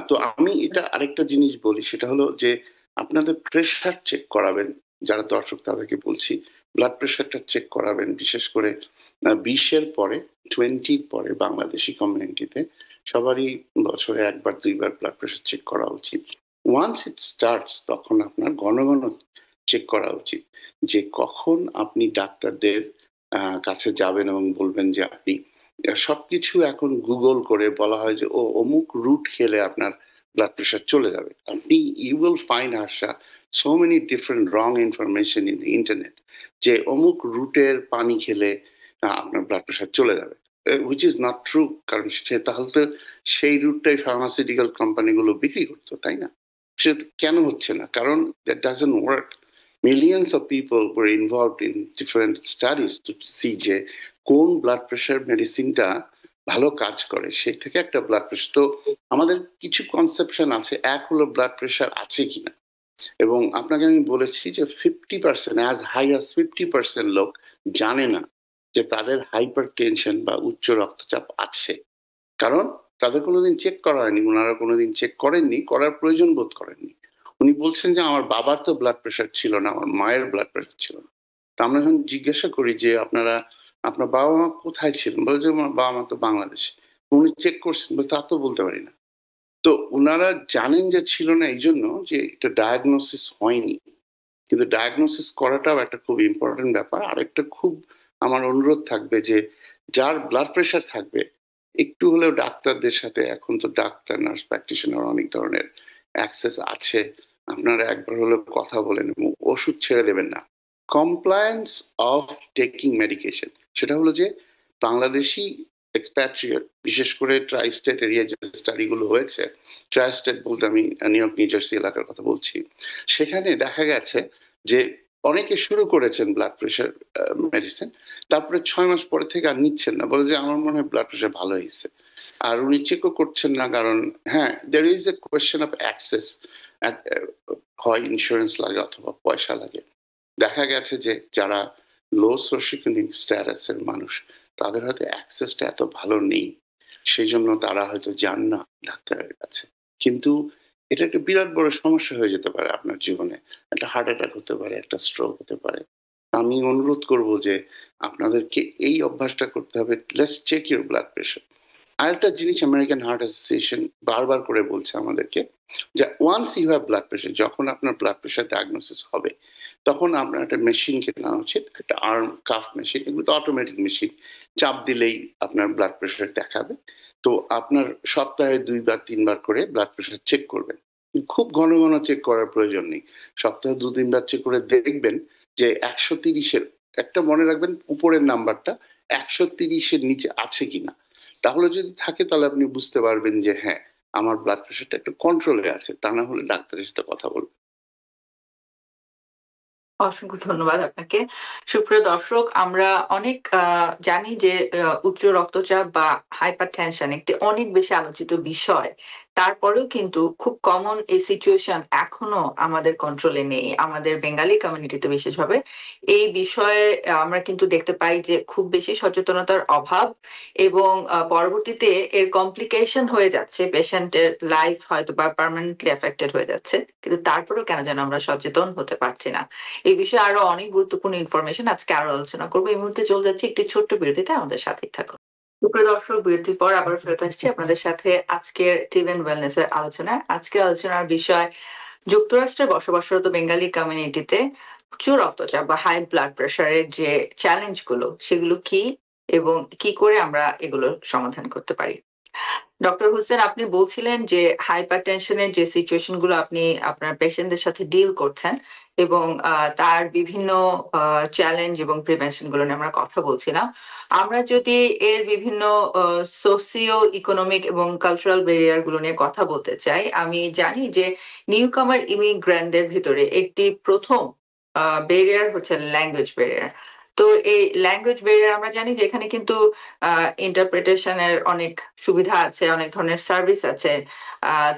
তো আমি এটা আরেকটা জিনিস বলি, সেটা হলো যে আপনাদের প্রেশার চেক করাবেন। যারা দর্শক তাদেরকে বলছি, ব্লাড প্রেশারটা চেক করাবেন, বিশেষ করে 20-এর পরে, 20-র পরে বাংলাদেশি কমিউনিটিতে সবারই বছরে একবার দুইবার ব্লাড প্রেশার চেক করা উচিত। ওয়ান্স ইট স্টার্টস তখন আপনার ঘন ঘন চেক করা উচিত, যে কখন আপনি ডাক্তারদের কাছে যাবেন এবং বলবেন যে আপনি সবকিছু এখন গুগল করে বলা হয় যে ও অমুক রুট খেলে আপনার ব্লাড প্রেশার চলে যাবে। আপনি ইউ উইল ফাইন্ড আশা so many different wrong information in the internet, যে অমুক রুটের পানি খেলে আপনার ব্লাড প্রেশার চলে যাবে, হুইচ ইজ নট ট্রু। কারণ সে তাহলে তো সেই রুটটাই ফার্মাসিউটিক্যাল কোম্পানিগুলো বিক্রি করতো, তাই না? সেটা তো কেন হচ্ছে না? কারণ that doesn't work. Millions of people were involved in different studies to see যে কোন ব্লাড প্রেশার মেডিসিনটা ভালো কাজ করে, সেই থেকে একটা ব্লাড প্রেশার। তো আমাদের কিছু কনসেপশন আছে, এক হলো ব্লাড প্রেশার আছে কিনা, এবং আপনাকে আমি বলেছি যে 50%, অ্যাজ হাই অ্যাজ 50% লোক জানে না যে তাদের হাইপার টেনশন বা উচ্চ রক্তচাপ আছে। কারণ তাদের কোনোদিন চেক করা হয়নি, ওনারা কোনোদিন চেক করেননি, করার প্রয়োজন বোধ করেননি। উনি বলছেন যে আমার বাবার তো ব্লাড প্রেশার ছিল না, আমার মায়ের ব্লাড প্রেশার ছিল না। তা আমরা যখন জিজ্ঞাসা করি যে আপনার বাবা মা কোথায় ছিলেন, বলে যে আমার বাবা মা তো বাংলাদেশে। উনি চেক করছেন, বলে তা তো বলতে পারি না। তো উনারা জানেন যে ছিল না এই জন্য যে এটা ডায়াগনোসিস হয়নি। কিন্তু ডায়াগনোসিস করাটাও একটা খুব ইম্পর্টেন্ট ব্যাপার। আরেকটা খুব আমার অনুরোধ থাকবে যে যার ব্লাড প্রেশার থাকবে, একটু হলেও ডাক্তারদের সাথে, এখন তো ডাক্তার নার্স প্র্যাকটিশনার অনেক ধরনের অ্যাক্সেস আছে, আপনারা একবার হলেও কথা বলেন এবং ওষুধ ছেড়ে দেবেন না। কমপ্লায়েন্স অফ টেকিং মেডিকেশন, সেটা হলো যে বাংলাদেশি এক্সপ্যাট্রিয়েট, বিশেষ করে ট্রাই স্টেট এরিয়া যে স্টাডিগুলো হয়েছে, ট্রাই স্টেট বলতে আমি নিউ ইয়র্ক নিউ জার্সি এলাকার কথা বলছি, সেখানে দেখা গেছে যে অনেকে শুরু করেছেন ব্লাড প্রেশার মেডিসিন, তারপরে 6 মাস পরে থেকে আর নিচ্ছেন না, বলে যে আমার মনে হয় ব্লাড প্রেশার ভালো হয়েছে। আর উনি চেকও করছেন না, কারণ হ্যাঁ, there is a question of access. হয় ইন্স্যুরেন্স লাগে অথবা পয়সা লাগে। দেখা গেছে যে যারা লো সোশিওইকোনমিক স্ট্যাটাসের মানুষ, তাদের হয়তো অ্যাক্সেসটা এত ভালো নেই, সেই জন্য তারা হয়তো যান না ডাক্তারের কাছে। কিন্তু এটা একটা বিরাট বড় সমস্যা হয়ে যেতে পারে আপনার জীবনে। একটা হার্ট অ্যাটাক হতে পারে, একটা স্ট্রোক হতে পারে। আমি অনুরোধ করব যে আপনাদেরকে এই অভ্যাসটা করতে হবে, let's check your blood pressure. আরেকটা জিনিস আমেরিকান হার্ট অ্যাসোসিয়েশন বারবার করে বলছে আমাদেরকে, যে once you have blood pressure, যখন আপনার ব্লাড প্রেশার ডায়াগনোসিস হবে, তখন আপনার একটা মেশিন কেনা উচিত, একটা আর্ম কাফ মেশিন, এগুলো তো অটোমেটিক মেশিন, চাপ দিলেই আপনার ব্লাড প্রেশার দেখাবে। তো আপনার সপ্তাহে 2 বার 3 বার করে ব্লাড প্রেশার চেক করবেন। খুব ঘন ঘন চেক করার প্রয়োজন নেই, সপ্তাহে 2-3 বার চেক করে দেখবেন যে 130-এর, একটা মনে রাখবেন উপরের নাম্বারটা 130-এর নিচে আছে কিনা। তাহলে যদি থাকে তাহলে আপনি বুঝতে পারবেন যে হ্যাঁ, আমার ব্লাড প্রেশারটা একটু কন্ট্রোলে আছে, তা না হলে ডাক্তারের সাথে কথা বলবেন। অসংখ্য ধন্যবাদ আপনাকে। সুপ্রিয় দর্শক, আমরা অনেক জানি যে উচ্চ রক্তচাপ বা হাইপারটেনশন একটি অনেক বেশি আলোচিত বিষয়। তারপরেও কিন্তু খুব কমন এই সিচুয়েশন এখনো আমাদের কন্ট্রোলে নেই, আমাদের বেঙ্গালি কমিউনিটিতে বিশেষভাবে। এই বিষয়ে আমরা কিন্তু দেখতে পাই যে খুব বেশি সচেতনতার অভাব এবং পরবর্তীতে এর কমপ্লিকেশন হয়ে যাচ্ছে, পেশেন্টের লাইফ হয়তো বা পার্মানেন্টলি এফেক্টেড হয়ে যাচ্ছে, কিন্তু তারপরেও কেন যেন আমরা সচেতন হতে পারছি না। এই বিষয়ে আরো অনেক গুরুত্বপূর্ণ ইনফরমেশন আজকে আরো আলোচনা করবো। এই মুহূর্তে চলে যাচ্ছে একটি ছোট্ট বিরতিতে, আমাদের সাথেই থাকুন। সুপ্রিয় দর্শক, বিরতির পর আবার ফেরত আসছি আপনাদের সাথে আজকের টিভেন ওয়েলনেস এর আলোচনায়। আজকের আলোচনার বিষয় যুক্তরাষ্ট্রে বসবাসরত বেঙ্গালি কমিউনিটিতে উচ্চ রক্তচাপ বা হাই ব্লাড প্রেশারের যে চ্যালেঞ্জ গুলো সেগুলো কি এবং কি করে আমরা এগুলো সমাধান করতে পারি। ডক্টর হোসেন, আপনি বলছিলেন যে হাইপার টেনশনের যে সিচুয়েশন গুলো আপনি আপনার পেশেন্টদের সাথে ডিল করছেন এবং তার বিভিন্ন চ্যালেঞ্জ এবং প্রিভেনশন গুলো নিয়ে আমরা কথা বলছিলাম। আমরা যদি এর বিভিন্ন সোসিও ইকোনমিক এবং কালচারাল ব্যারিয়ার গুলো নিয়ে কথা বলতে চাই, আমি জানি যে নিউ কামার ইমিগ্র্যান্টদের ভিতরে একটি প্রথম ব্যারিয়ার হচ্ছে ল্যাঙ্গুয়েজ ব্যারিয়ার। তো এই ল্যাঙ্গুয়েজ ব্যারিয়ার আমরা জানি যে এখানে কিন্তু ইন্টারপ্রিটেশনের অনেক সুবিধা আছে, অনেক ধরনের সার্ভিস আছে।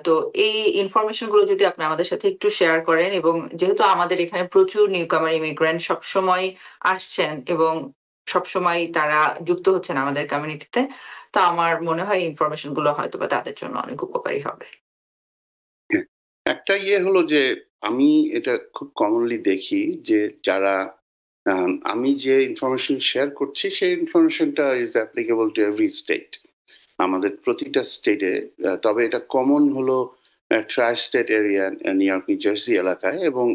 তো এই ইনফরমেশন গুলো যদি আপনি আমাদের সাথে একটু শেয়ার করেন, এবং যেহেতু আমাদের এখানে প্রচুর নিউকামার ইমিগ্রেন্ট সবসময় আসছেন এবং সবসময় তারা যুক্ত হচ্ছেন আমাদের কমিউনিটিতে, তো আমার মনে হয় ইনফরমেশন গুলো হয়তো বা তাদের জন্য অনেক উপকারী হবে। হ্যাঁ, একটা হলো যে আমি এটা খুব কমনলি দেখি যে যারা আমি যে ইনফরমেশন শেয়ার করছি সেই ইনফরমেশনটা is applicable to every state, আমাদের প্রতিটা স্টেটে। তবে এটা কমন হলো try state area, new York new jersey এলাকায় এবং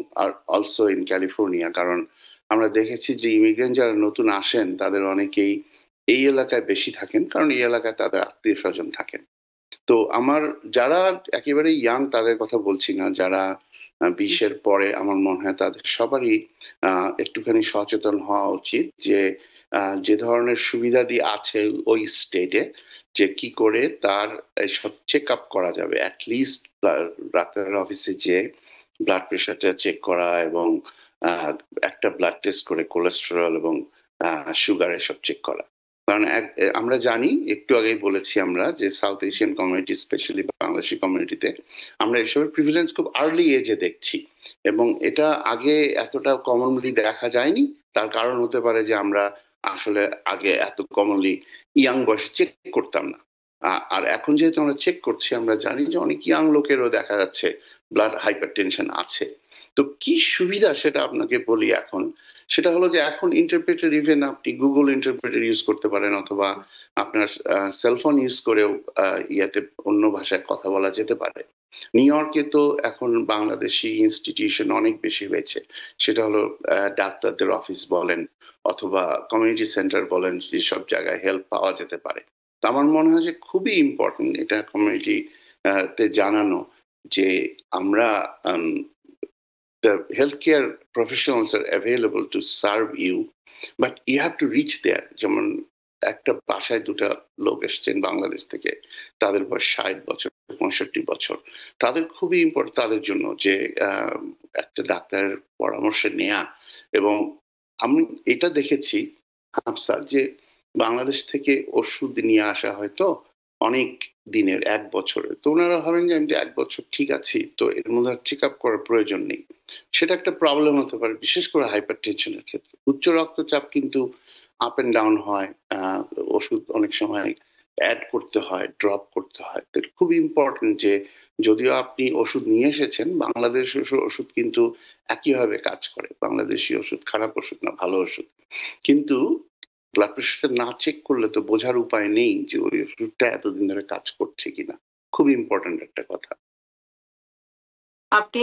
অলসো ইন ক্যালিফোর্নিয়া। কারণ আমরা দেখেছি যে ইমিগ্রেন্ট যারা নতুন আসেন তাদের অনেকেই এই এলাকায় বেশি থাকেন, কারণ এই এলাকায় তাদের আত্মীয় স্বজন থাকেন। তো আমার যারা একেবারে ইয়াং তাদের কথা বলছি না, যারা 20-এর পরে, আমার মনে হয় তাদের সবারই একটুখানি সচেতন হওয়া উচিত যে যে ধরনের সুবিধাদি আছে ওই স্টেটে, যে কি করে তার সব চেক আপ করা যাবে। অ্যাটলিস্ট ডাক্তারের অফিসে যে ব্লাড প্রেশারটা চেক করা এবং একটা ব্লাড টেস্ট করে কোলেস্টেরল এবং সুগার এসব চেক করা। কারণ আমরা জানি, একটু আগেই বলেছি আমরা, যে south Asian community, specially Bangladeshi কমিউনিটিতে আমরা এসবের প্রিভিলেন্স খুব আর্লি এজে দেখছি, এবং এটা আগে এতটা কমনলি দেখা যায়নি। তার কারণ হতে পারে যে আমরা আসলে আগে এত কমনলি ইয়াং বয়সে চেক করতাম না। আর এখন যেহেতু আমরা চেক করছি, আমরা জানি যে অনেক ইয়াং লোকেরও দেখা যাচ্ছে ব্লাড হাইপার টেনশন আছে। তো কি সুবিধা সেটা আপনাকে বলি এখন। সেটা হলো যে এখন ইন্টারপ্রেটার, ইভেন আপনি গুগল ইন্টারপ্রেটার ইউজ করতে পারেন, অথবা আপনার সেলফোন ইউজ করেও ইয়াতে অন্য ভাষায় কথা বলা যেতে পারে। নিউ ইয়র্কে তো এখন বাংলাদেশি ইনস্টিটিউশন অনেক বেশি হয়েছে। সেটা হলো ডাক্তারদের অফিস বলেন অথবা কমিউনিটি সেন্টার বলেন, যেসব জায়গায় হেল্প পাওয়া যেতে পারে। তো আমার মনে হয় যে খুবই ইম্পর্টেন্ট এটা কমিউনিটি তে জানানো যে আমরা the healthcare professionals are available to serve you, but you have to reach there. যেমন একটা বাসায় দুটা লোক এসছেন বাংলাদেশ থেকে, তাদের বয়স 60 বছর, 65 বছর। তাদের খুবই ইম্পর্টেন্ট তাদের জন্য যে একটা ডাক্তারের পরামর্শ নেয়া। এবং আমি এটা দেখেছি হাফসা, যে বাংলাদেশ থেকে ওষুধ নিয়ে আসা হয়তো অনেক দিনের, 1 বছরের। তো ওনারা ভাবেন যে আমি তো 1 বছর ঠিক আছি, তো এর মধ্যে চেক আপ করার প্রয়োজন নেই। সেটা একটা প্রবলেম হতে পারে, বিশেষ করে হাইপার টেনশনের ক্ষেত্রে। উচ্চ রক্তচাপ কিন্তু আপ এন্ড ডাউন হয়, ওষুধ অনেক সময় অ্যাড করতে হয়, ড্রপ করতে হয়। তো এটা খুব ইম্পর্টেন্ট যে যদিও আপনি ওষুধ নিয়ে এসেছেন, বাংলাদেশ ওষুধ কিন্তু একইভাবে কাজ করে। বাংলাদেশি ওষুধ খারাপ ওষুধ না, ভালো ওষুধ। কিন্তু ব্লাড প্রেশারটা না চেক করলে তো বোঝার উপায় নেই যে ওই ওষুধটা এতদিন ধরে কাজ করছে কিনা। খুব ইম্পর্টেন্ট একটা কথা। আপনি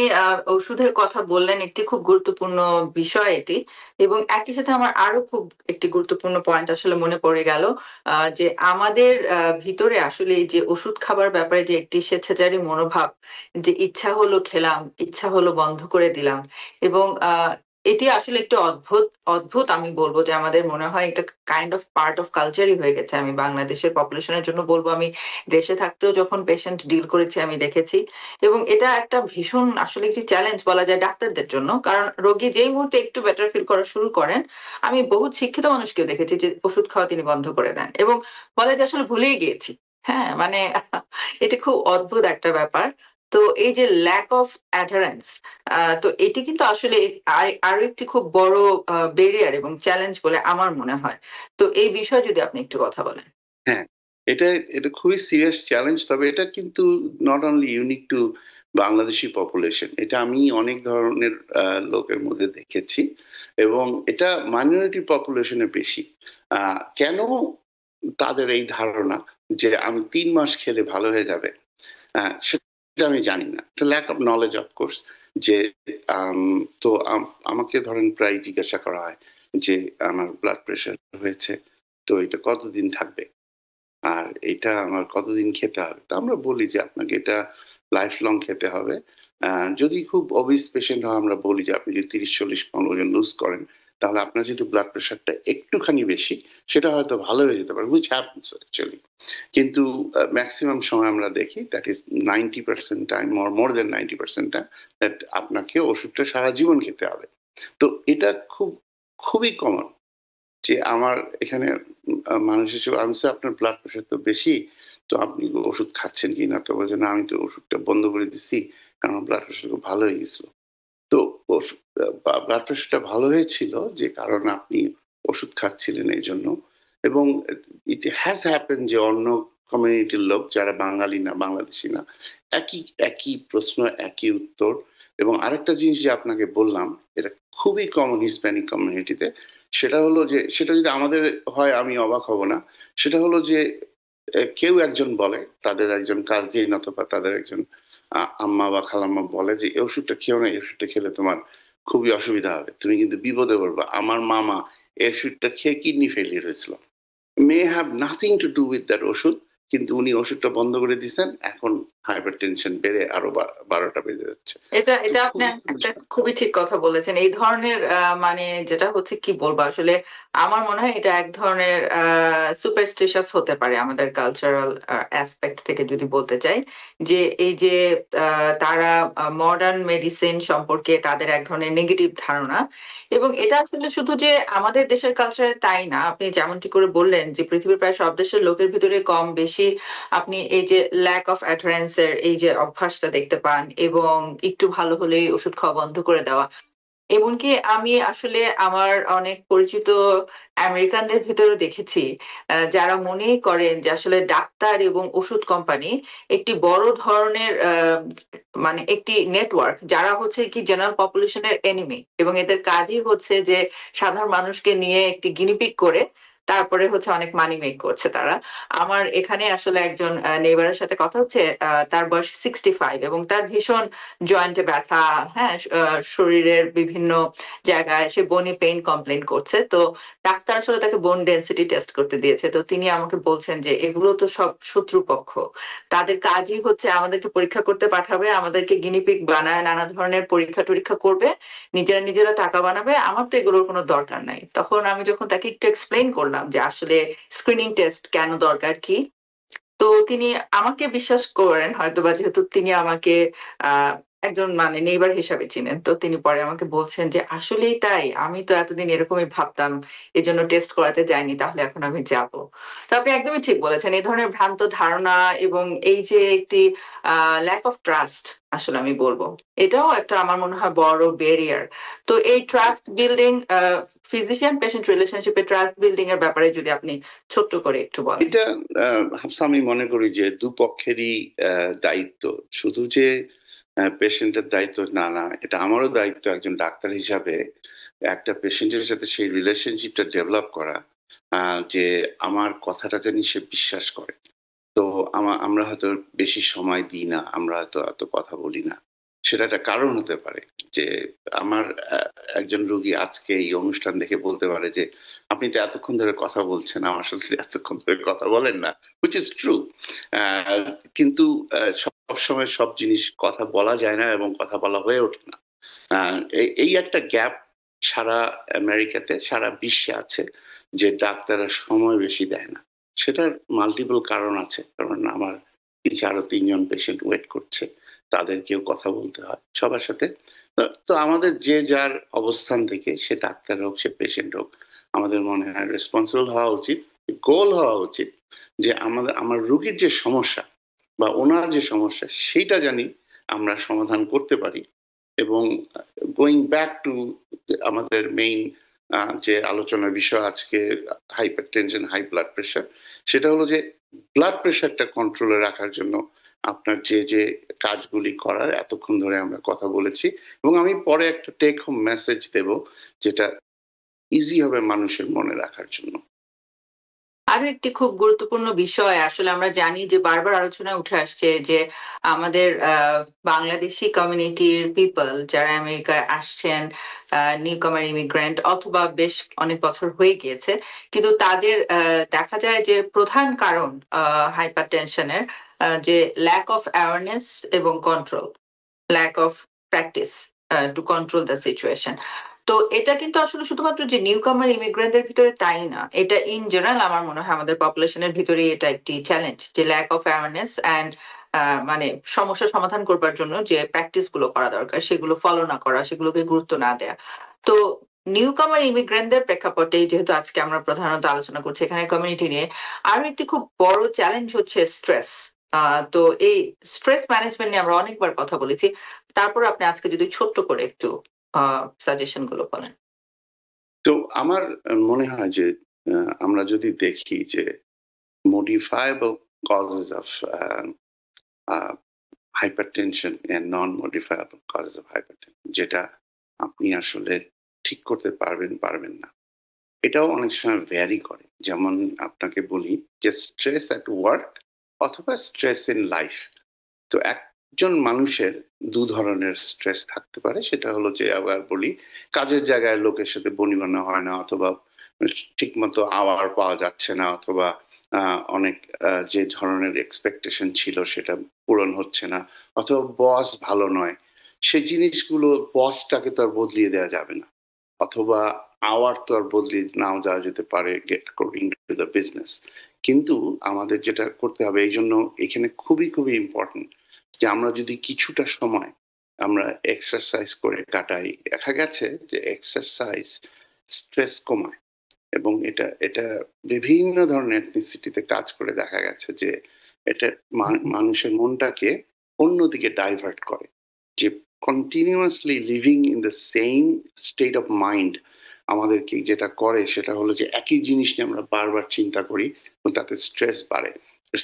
ওষুধের কথা বললেন, একটি খুব গুরুত্বপূর্ণ বিষয় এটি, এবং একই সাথে আমার আরো খুব একটি গুরুত্বপূর্ণ পয়েন্ট আসলে মনে পড়ে গেল, যে আমাদের ভিতরে আসলে এই যে ওষুধ খাবার ব্যাপারে যে একটি স্বেচ্ছাচারী মনোভাব, যে ইচ্ছা হলো খেলাম, ইচ্ছা হলো বন্ধ করে দিলাম, এবং এটি আসলে একটু অদ্ভুত অদ্ভুত আমি বলবো, যে আমাদের মনে হয় এটা কাইন্ড অফ পার্ট অফ কালচারই হয়ে গেছে। আমি বাংলাদেশের পপুলেশনের জন্য বলবো, আমি দেশে থাকতেও যখন পেশেন্ট ডিল করেছি আমি দেখেছি, এবং এটা একটা ভীষণ আসলে একটি চ্যালেঞ্জ বলা যায় ডাক্তারদের জন্য। কারণ রোগী যেই মুহূর্তে একটু বেটার ফিল করা শুরু করেন, আমি বহুত শিক্ষিত মানুষকেও দেখেছি যে ওষুধ খাওয়া তিনি বন্ধ করে দেন এবং বলে যে আসলে ভুলেই গিয়েছি। হ্যাঁ, মানে এটা খুব অদ্ভুত একটা ব্যাপার। তো এই যে ল্যাক অফ অ্যাডারেন্স, তো এটি কিন্তু আসলে আরো একটি খুব বড় ব্যারিয়ার এবং চ্যালেঞ্জ বলে আমার মনে হয়। তো এই বিষয়ে যদি আপনি একটু কথা বলেন। হ্যাঁ, এটা এটা খুবই সিরিয়াস চ্যালেঞ্জ। তবে এটা কিন্তু not only unique to Bangladeshi population, এটা আমি অনেক ধরনের লোকের মধ্যে দেখেছি, এবং এটা মাইনরিটি পপুলেশনে বেশি। কেন তাদের এই ধারণা যে আমি 3 মাস খেলে ভালো হয়ে যাবে, সেটা আমি জানি না। Lack of knowledge of course. যে তো আমাকে ধরেন প্রায় জিজ্ঞাসা করা হয় যে আমার ব্লাড প্রেশার হয়েছে, তো এটা কতদিন থাকবে আর এটা আমার কতদিন খেতে হবে। তো আমরা বলি যে আপনাকে এটা লাইফ লং খেতে হবে। যদি খুব অবিস পেশেন্ট হয় আমরা বলি যে আপনি যদি 30-40 পাউন্ড ওজন লুজ করেন, তাহলে আপনার যদি ব্লাড প্রেশারটা একটুখানি বেশি, সেটা হয়তো ভালো হয়ে যেতে পারে, হুইচ হ্যাপেন্স অ্যাকচুয়ালি। কিন্তু ম্যাক্সিমাম সময় আমরা দেখি that is 90% time, more than 90% time, that আপনাকে ওষুধটা সারা জীবন খেতে হবে। তো এটা খুবই কমন যে আমার এখানে মানুষ হিসেবে আমি আপনার ব্লাড প্রেশার তো বেশি, তো আপনি ওষুধ খাচ্ছেন কি না? তো বলছে না, আমি তো ওষুধটা বন্ধ করে দিছি, কারণ ব্লাড প্রেশার খুব ভালো হয়ে গেছিল। তো ব্লাড প্রেশারটা ভালো হয়েছিল যে কারণে আপনি ওষুধ খাচ্ছিলেন এই জন্য। এবং ইট হ্যাজ হ্যাপেন যে অন্য কমিউনিটির লোক যারা বাঙালি না, বাংলাদেশি না, একই একই প্রশ্ন, একই উত্তর। এবং আরেকটা জিনিস যে আপনাকে বললাম, এটা খুবই কমন হিসপ্যানিক কমিউনিটিতে, সেটা হলো যে সেটা যদি আমাদের হয় আমি অবাক হব না। সেটা হলো যে কেউ একজন বলে, তাদের একজন কাজিন অথবা তাদের একজন আম্মা বা খালাম্মা বলে যে এই ওষুধটা খেও না, এই ওষুধটা খেলে তোমার খুবই অসুবিধা হবে, তুমি কিন্তু বিপদে পড়বা। আমার মামা এই ওষুধটা খেয়ে কিডনি ফেলিয়ার হয়েছিল। May have nothing to do with that ওষুধ, কিন্তু উনি ওষুধটা বন্ধ করে দিয়েছেন, এখন হাইপার টেনশন বেড়ে আরো 12টা বেজে যাচ্ছে। এটা তো এটা আপনি খুবই একটা খুবই ঠিক কথা বলেছেন। এই ধরনের মানে যেটা হচ্ছে কি বলবো আসলে, আমার মনে হয় এটা এক ধরনের সুপারস্টিশাস হতে পারে আমাদের কালচারাল অ্যাসপেক্ট থেকে যদি বলতে চাই। যে এই যে তারা মডার্ন মেডিসিন সম্পর্কে তাদের এক ধরনের নেগেটিভ ধারণা, এবং এটা আসলে শুধু যে আমাদের দেশের কালচারে তাই না। আপনি যেমনটি করে বললেন যে পৃথিবীর প্রায় সব দেশের লোকের ভিতরে কম বেশি আপনি এই যে ল্যাক অফ অ্যাডারেন্স এর এই যে অভ্যাসটা দেখতে পান, এবং একটু ভালো হলেই ওষুধ খাওয়া বন্ধ করে দেওয়া। এমনকি আমি আসলে আমার অনেক পরিচিত আমেরিকানদের ভিতরেও দেখেছি যারা মনেই করেন যে আসলে ডাক্তার এবং ওষুধ কোম্পানি একটি বড় ধরনের মানে একটি নেটওয়ার্ক, যারা হচ্ছে কি জেনারেল পপুলেশনের এনিমি, এবং এদের কাজই হচ্ছে যে সাধারণ মানুষকে নিয়ে একটি গিনিপিগ করে তারপরে হচ্ছে অনেক মানি মেক করছে তারা। আমার এখানে আসলে একজন নেইবারের সাথে কথা হচ্ছে, তার বয়স 65 এবং তার ভীষণ জয়েন্টে ব্যথা, হ্যাঁ, শরীরের বিভিন্ন জায়গায় সে বনি পেইন কমপ্লেন করছে। তো ডাক্তার আসলে তাকে বোন ডেনসিটি টেস্ট করতে দিয়েছে। তো তিনি আমাকে বলছেন যে এগুলো তো সব শত্রুপক্ষ, তাদের কাজই হচ্ছে আমাদেরকে পরীক্ষা করতে পাঠাবে, আমাদেরকে গিনিপিগ বানায় নানা ধরনের পরীক্ষা টরীক্ষা করবে, নিজেরা নিজেরা টাকা বানাবে। আমার তো এগুলোর কোনো দরকার নাই। তখন আমি যখন তাকে একটু এক্সপ্লেইন করলাম যে আসলে স্ক্রিনিং টেস্ট কেন দরকার, কি, তো তিনি আমাকে বিশ্বাস করেন হয়তোবা, যেহেতু তিনি আমাকে আহ একজন মানে নেইবার হিসাবে চিনেন। তো তিনি পরে আমাকে বলছেন যে আসলেই তাই, আমি তো এতদিন এরকমই ভাবতাম, এই জন্য টেস্ট করাতে যাইনি, তাহলে এখন আমি যাব। তো আপনি একদমই ঠিক বলেছেন, এই ধরনের ভ্রান্ত ধারণা এবং এই যে একটি ল্যাক অফ ট্রাস্ট, আসলে আমি বলবো এটাও একটা আমার মনে হয় বড় ব্যারিয়ার। তো এই ট্রাস্ট বিল্ডিং, ফিজিশিয়ান পেশেন্ট রিলেশনশিপে ট্রাস্ট বিল্ডিং এর ব্যাপারে যদি আপনি ছোট্ট করে একটু বলেন। এটা হাফসা, আমি মনে করি যে দুপক্ষেরই দায়িত্ব। শুধু যে পেশেন্টের দায়িত্ব না, না, এটা আমারও দায়িত্ব একজন ডাক্তার হিসাবে একটা পেশেন্টের সাথে সেই রিলেশনশিপটা ডেভেলপ করা, যে আমার কথাটা জানি সে বিশ্বাস করে। তো আমরা হয়তো বেশি সময় দিই না, আমরা হয়তো এত কথা বলি না, সেটা একটা কারণ হতে পারে। যে আমার একজন রোগী আজকে এই অনুষ্ঠান দেখে বলতে পারে যে আপনি তো এতক্ষণ ধরে কথা বলছেন, আমার সাথে এতক্ষণ ধরে কথা বলেন না, হুইচ ইজ ট্রু। কিন্তু সব সময় সব জিনিস কথা বলা যায় না এবং কথা বলা হয়ে ওঠে না। এই একটা গ্যাপ সারা আমেরিকাতে, সারা বিশ্বে আছে, যে ডাক্তাররা সময় বেশি দেয় না। সেটার মাল্টিপল কারণ আছে, কারণ আমার পিছে আরো 3জন পেশেন্ট ওয়েট করছে, তাদেরকেও কথা বলতে হয় সবার সাথে। তো আমাদের যে যার অবস্থান থেকে, সে ডাক্তার হোক, সে পেশেন্ট হোক, আমাদের মনে হয় রেসপন্সিবল হওয়া উচিত, গোল হওয়া উচিত যে আমার রুগীর যে সমস্যা বা ওনার যে সমস্যা, সেইটা জানি আমরা সমাধান করতে পারি। এবং গোয়িং ব্যাক টু আমাদের মেইন যে আলোচনার বিষয় আজকে, hypertension, high blood pressure, সেটা হলো যে ব্লাড প্রেশারটা কন্ট্রোলে রাখার জন্য আপনার যে যে কাজগুলি করার এতক্ষণ ধরে আমরা কথা বলেছি, এবং আমি পরে একটা টেক হোম মেসেজ দেব যেটা ইজি হবে মানুষের মনে রাখার জন্য। আরো একটি খুব গুরুত্বপূর্ণ বিষয় আসলে আমরা জানি যে বারবার আলোচনায় উঠে আসছে যে আমাদের বাংলাদেশি কমিউনিটির পিপল যারা আমেরিকায় আসছেন, নিউ কামার ইমিগ্রেন্ট অথবা বেশ অনেক বছর হয়ে গিয়েছে, কিন্তু তাদের দেখা যায় যে প্রধান কারণ হাইপার টেনশনের যে ল্যাক অফ অ্যাওয়ারনেস এবং control, lack of practice to control the situation. তো এটা কিন্তু আসলে শুধুমাত্র যে নিউ কামার ইমিগ্রেন্টদের ভিতরে তাই না, এটা ইন জেনারেল আমার মনে হয় আমাদের পপুলেশনের ভিতরে এটা একটি চ্যালেঞ্জ, যে ল্যাক অফ অ্যাওয়ারনেস অ্যান্ড মানে সমস্যা সমাধান করবার জন্য যে প্র্যাকটিস গুলো করা দরকার সেগুলো ফলো না করা, সেগুলোকে গুরুত্ব না দেয়া। তো নিউ কামার ইমিগ্রেন্টদের প্রেক্ষাপটে যেহেতু আজকে আমরা প্রধানত আলোচনা করছি এখানে কমিউনিটি নিয়ে, আরো একটি খুব বড় চ্যালেঞ্জ হচ্ছে স্ট্রেস। তো এই স্ট্রেস ম্যানেজমেন্ট নিয়ে আমরা অনেকবার কথা বলেছি, তারপর আপনি আজকে যদি ছোট্ট করে একটু সাজেশন গুলো বলেন। তো আমার মনে হয় যে আমরা যদি দেখি যে modifiable causes of uh, hypertension and non-modifiable causes of hypertension, যেটা আপনি আসলে ঠিক করতে পারবেন পারবেন না, এটাও অনেক সময় ভ্যারি করে। যেমন আপনাকে বলি যে স্ট্রেস অ্যাট ওয়ার্ক অথবা স্ট্রেস ইন লাইফ। তো একজন মানুষের দু ধরনের স্ট্রেস থাকতে পারে। সেটা হলো যে আবার বলি কাজের জায়গায় লোকের সাথে বনিবনা হয় না, অথবা ঠিকমতো আওয়ার পাওয়া যাচ্ছে না, অথবা অনেক যে ধরনের এক্সপেকটেশন ছিল সেটা পূরণ হচ্ছে না, অথবা বস ভালো নয়। সেই জিনিসগুলো বসটাকে তো আর বদলিয়ে দেওয়া যাবে না, অথবা আওয়ার তো আর বদলি নাও যাওয়া যেতে পারে get according to the business. কিন্তু আমাদের যেটা করতে হবে, এই জন্য এখানে খুবই খুবই ইম্পর্টেন্ট যে আমরা যদি কিছুটা সময় আমরা এক্সারসাইজ করে কাটাই। দেখা গেছে যে এক্সারসাইজ স্ট্রেস কমায়, এবং এটা এটা বিভিন্ন ধরনের এথনিসিটিতে কাজ করে দেখা গেছে যে এটা মানুষের মনটাকে অন্যদিকে ডাইভার্ট করে। যে continuously living in the same state of mind আমাদেরকে যেটা করে সেটা হলো যে একই জিনিস নিয়ে আমরা বারবার চিন্তা করি, এবং তাতে স্ট্রেস বাড়ে।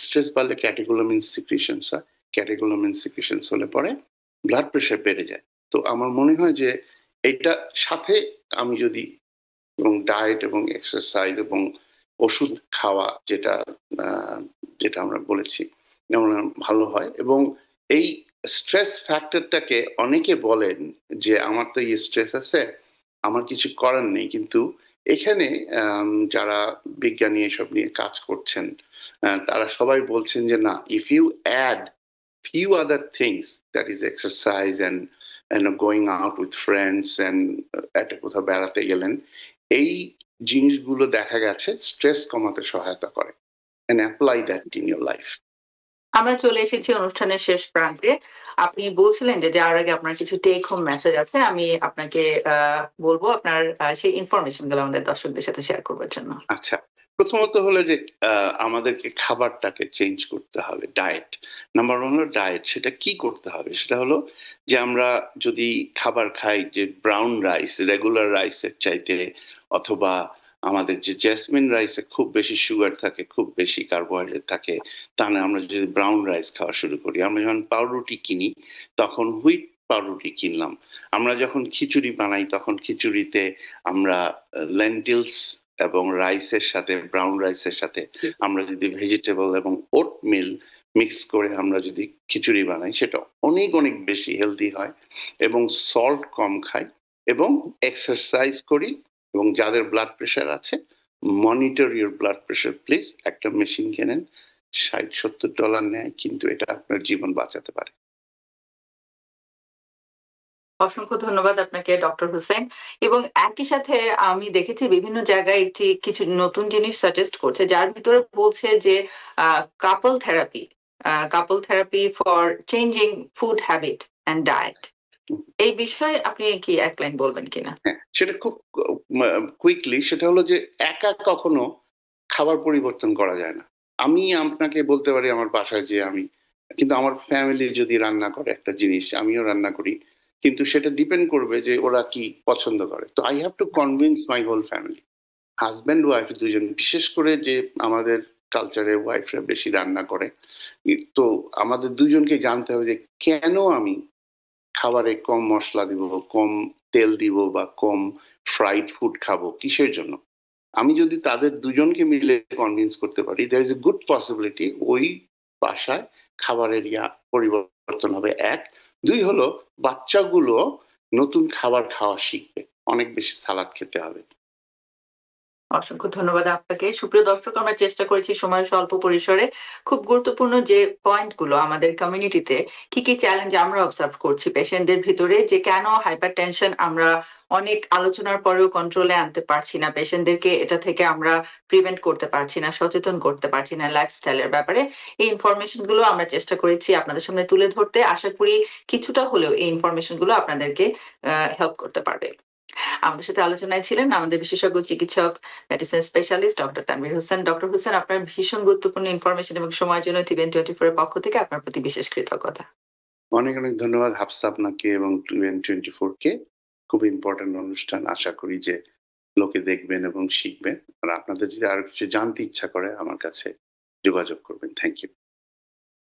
স্ট্রেস বাড়লে ক্যাটেকোলামিন সিক্রিশনস হয়, ক্যাটেকোলামিন সিক্রিশনস হলে পরে ব্লাড প্রেশার বেড়ে যায়। তো আমার মনে হয় যে এটা সাথে আমি যদি এবং ডায়েট এবং এক্সারসাইজ এবং ওষুধ খাওয়া, যেটা যেটা আমরা বলেছি, যেমন ভালো হয়। এবং এই স্ট্রেস ফ্যাক্টরটাকে অনেকে বলেন যে আমার তো এই স্ট্রেস আছে, আমার কিছু করার নেই। কিন্তু এখানে যারা বিজ্ঞানী এসব নিয়ে কাজ করছেন তারা সবাই বলছেন যে না, if you add few other things, that is exercise and going out with friends and একটা কোথাও বেড়াতে গেলেন, এই জিনিসগুলো দেখা গেছে স্ট্রেস কমাতে সহায়তা করে। and apply that in your life. আমরা চলে এসেছি অনুষ্ঠানের শেষ প্রান্তে। আপনি বলছিলেন যে যাওয়ার আগে আপনার কিছু টেক হোম মেসেজ আছে, আমি আপনাকে বলবো আপনার সেই ইনফরমেশন গুলো আমাদের দর্শকদের সাথে শেয়ার করবার জন্য। আচ্ছা, প্রথমত হলো যে আমাদেরকে খাবারটাকে চেঞ্জ করতে হবে। ডায়েট নাম্বার ওয়ান হলো ডায়েট। সেটা কি করতে হবে? সেটা হলো যে আমরা যদি খাবার খাই যে ব্রাউন রাইস, রেগুলার রাইসের চাইতে, অথবা আমাদের যে জেসমিন রাইসে খুব বেশি সুগার থাকে, খুব বেশি কার্বোহাইড্রেট থাকে, তা না আমরা যদি ব্রাউন রাইস খাওয়া শুরু করি। আমরা যখন পাউরুটি কিনি তখন হুইট পাউরুটি কিনলাম। আমরা যখন খিচুড়ি বানাই তখন খিচুড়িতে আমরা লেন্টিলস এবং রাইসের সাথে, ব্রাউন রাইসের সাথে আমরা যদি ভেজিটেবল এবং ওট মিল মিক্স করে আমরা যদি খিচুড়ি বানাই, সেটা অনেক অনেক বেশি হেলদি হয়। এবং সল্ট কম খাই এবং এক্সারসাইজ করি। এবং যাদের ব্লাড প্রেশার আছে, monitor your blood pressure please. একটা মেশিন কেনেন, $60-70 নেয়, কিন্তু এটা আপনার জীবন বাঁচাতে পারে। অসংখ্য ধন্যবাদ আপনাকে ডক্টর হোসেন। এবং একই সাথে আমি দেখেছি বিভিন্ন জায়গায় একটি কিছু নতুন জিনিস সাজেস্ট করছে, যার ভিতরে বলছে যে couple therapy, couple therapy for changing food habit and diet. এই বিষয়ে আপনি কি এক লাইন বলবেন কিনা? হ্যাঁ, সেটা খুব কুইকলি। সেটা হলো যে একা কখনো খাবার পরিবর্তন করা যায় না। আমি আপনাকে বলতে পারি আমার বাসায় যে আমি, কিন্তু আমার ফ্যামিলি যদি রান্না করে একটা জিনিস, আমিও রান্না করি, কিন্তু সেটা ডিপেন্ড করবে যে ওরা কি পছন্দ করে। তো I have to convince my whole family, husband wife দুজন, বিশেষ করে যে আমাদের কালচারে ওয়াইফরা বেশি রান্না করে। তো আমাদের দুজনকে জানতে হবে যে কেন আমি খাবারে কম মশলা দিব, কম তেল দিব, বা কম ফ্রাইড ফুড খাবো, কিসের জন্য। আমি যদি তাদের দুজনকে মিলে কনভিন্স করতে পারি, there is a good possibility ওই বাসায় খাবারের পরিবর্তন হবে। এক, দুই হলো বাচ্চাগুলো নতুন খাবার খাওয়া শিখবে, অনেক বেশি সালাদ খেতে হবে। অসংখ্য ধন্যবাদ আপনাকে। সুপ্রিয় দর্শক, আমরা চেষ্টা করেছি সময়ের স্বল্প পরিসরে খুব গুরুত্বপূর্ণ যে পয়েন্টগুলো আমাদের কমিউনিটিতে কি কি চ্যালেঞ্জ আমরা অবজার্ভ করছি পেশেন্টদের ভিতরে, যে কেন হাইপারটেনশন আমরা অনেক আলোচনার পরেও কন্ট্রোলে আনতে পারছি না, পেশেন্টদেরকে এটা থেকে আমরা প্রিভেন্ট করতে পারছি না, সচেতন করতে পারছি না লাইফস্টাইলের ব্যাপারে। এই ইনফরমেশন গুলো আমরা চেষ্টা করেছি আপনাদের সামনে তুলে ধরতে। আশা করি কিছুটা হলেও এই ইনফরমেশন গুলো আপনাদেরকে হেল্প করতে পারবে। আমাদের সাথে আলোচনায় ছিলেন আমাদের বিশেষজ্ঞ চিকিৎসক, medicine specialist doctor Tanvir Hossain. Doctor Hossain, আপনার ভীষণ গুরুত্বপূর্ণ ইনফরমেশন এবং সময়ের জন্য TVN24 এর পক্ষ থেকে আপনার প্রতি বিশেষ কৃতজ্ঞতা। অনেক অনেক ধন্যবাদ হাফসা আপনাকে এবং TVN24 কে। খুব ইম্পর্টেন্ট অনুষ্ঠান, আশা করি যে লোকে দেখবেন এবং শিখবেন। আর আপনাদের যদি আরো কিছু জানতে ইচ্ছা করে আমার কাছে যোগাযোগ করবেন। Thank you.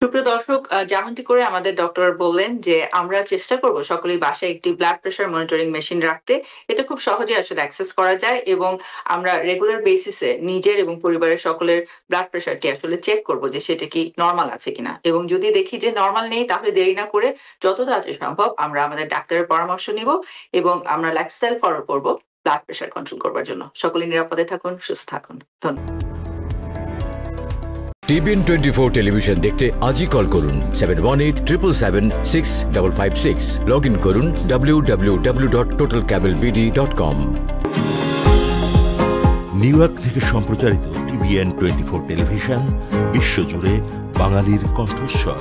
সুপ্রিয় দর্শক, যেমনটি করে আমাদের ডক্টর বললেন যে আমরা চেষ্টা করব সকলেই বাসায় একটি ব্লাড প্রেশার মনিটরিং মেশিন রাখতে। এটা খুব সহজে আসলে অ্যাক্সেস করা যায় এবং আমরা রেগুলার বেসিসে নিজের এবং পরিবারের সকলের ব্লাড প্রেশারটি আসলে চেক করব যে সেটা কি নরমাল আছে কিনা, এবং যদি দেখি যে নরমাল নেই তাহলে দেরি না করে যত তাড়াতাড়ি সম্ভব আমরা আমাদের ডাক্তারের পরামর্শ নিব এবং আমরা লাইফস্টাইল ফলো করব ব্লাড প্রেশার কন্ট্রোল করবার জন্য। সকলে নিরাপদে থাকুন, সুস্থ থাকুন। ধন্যবাদ। TVN24 টেলিভিশন দেখতে আজই কল করুন 7187776556। লগ ইন করুন www.totalcablebd.com। নিউ ইয়র্ক থেকে সম্প্রচারিত TVN24 টেলিভিশন বিশ্বজুড়ে বাঙালির কণ্ঠস্বর।